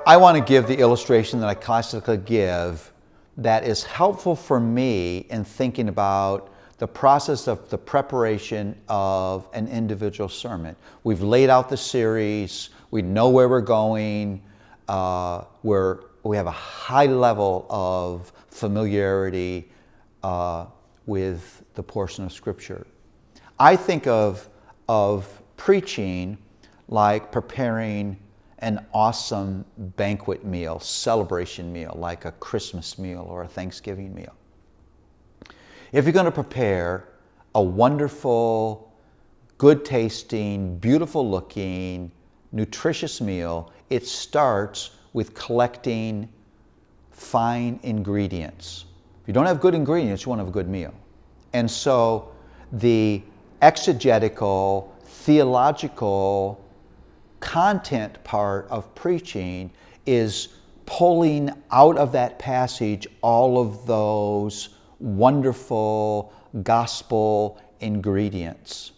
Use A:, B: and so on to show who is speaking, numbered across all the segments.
A: I want to give the illustration that I classically give that is helpful for me in thinking about the process of the preparation of an individual sermon. We've laid out the series, we know where we're going, we have a high level of familiarity with the portion of Scripture. I think of preaching like preparing an awesome banquet meal, celebration meal, like a Christmas meal or a Thanksgiving meal. If you're going to prepare a wonderful, good tasting, beautiful looking, nutritious meal, it starts with collecting fine ingredients. If you don't have good ingredients, you won't have a good meal. And so the exegetical, theological content part of preaching is pulling out of that passage all of those wonderful gospel ingredients.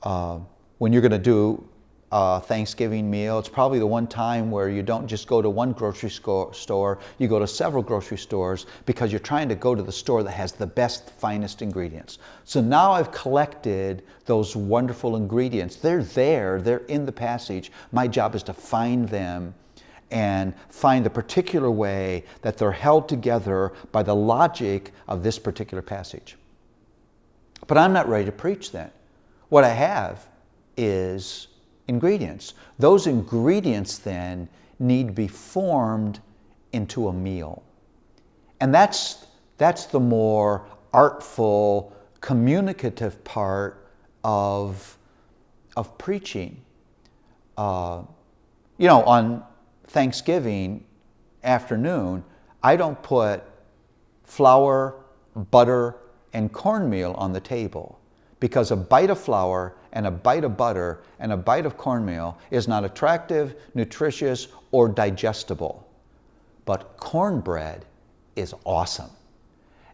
A: When you're going to do a Thanksgiving meal, it's probably the one time where you don't just go to one grocery store, you go to several grocery stores because you're trying to go to the store that has the best, finest ingredients. So now I've collected those wonderful ingredients. They're there, they're in the passage. My job is to find them and find the particular way that they're held together by the logic of this particular passage. But I'm not ready to preach then. What I have is ingredients. Those ingredients then need to be formed into a meal. And that's the more artful, communicative part of preaching. On Thanksgiving afternoon, I don't put flour, butter, and cornmeal on the table, because a bite of flour and a bite of butter and a bite of cornmeal is not attractive, nutritious, or digestible. But cornbread is awesome.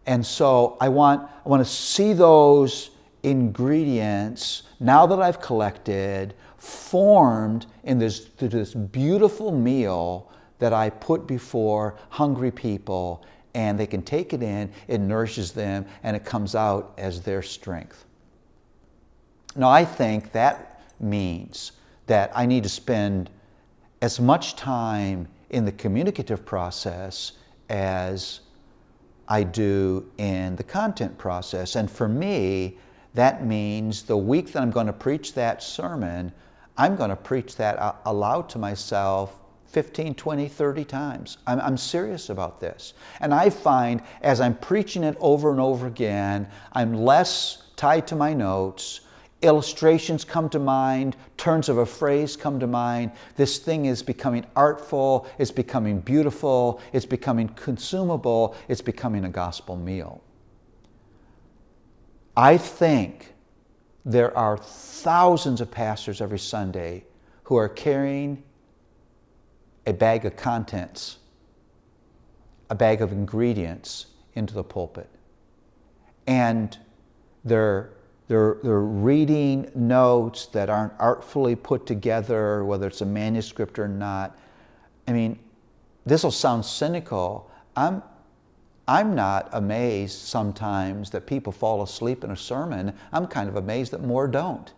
A: And so I want to see those ingredients, now that I've collected, formed in this beautiful meal that I put before hungry people, and they can take it in, it nourishes them, and it comes out as their strength. Now, I think that means that I need to spend as much time in the communicative process as I do in the content process. And for me, that means the week that I'm going to preach that sermon, I'm going to preach that aloud to myself 15, 20, 30 times. I'm serious about this. And I find as I'm preaching it over and over again, I'm less tied to my notes. Illustrations come to mind, turns of a phrase come to mind. This thing is becoming artful, it's becoming beautiful, it's becoming consumable, it's becoming a gospel meal. I think there are thousands of pastors every Sunday who are carrying a bag of contents, a bag of ingredients into the pulpit. And they're reading notes that aren't artfully put together, whether it's a manuscript or not. I mean, this will sound cynical. I'm not amazed sometimes that people fall asleep in a sermon. I'm kind of amazed that more don't.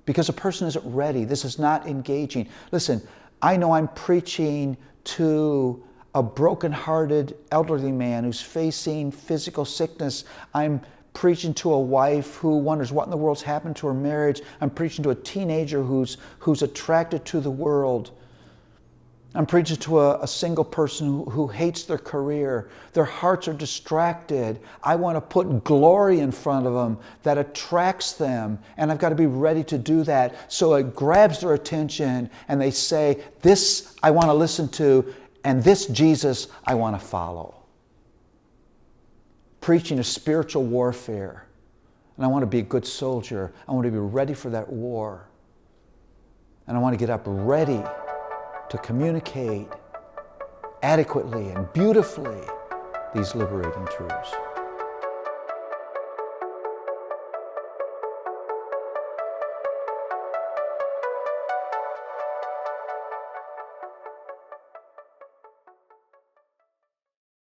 A: Because a person isn't ready. This is not engaging. Listen, I know I'm preaching to a broken-hearted elderly man who's facing physical sickness. I'm preaching to a wife who wonders what in the world's happened to her marriage. I'm preaching to a teenager who's attracted to the world. I'm preaching to a single person who hates their career. Their hearts are distracted. I want to put glory in front of them that attracts them, and I've got to be ready to do that. So it grabs their attention, and they say, this I want to listen to, and this Jesus I want to follow. Preaching a spiritual warfare. And I want to be a good soldier. I want to be ready for that war. And I want to get up ready to communicate adequately and beautifully these liberating truths.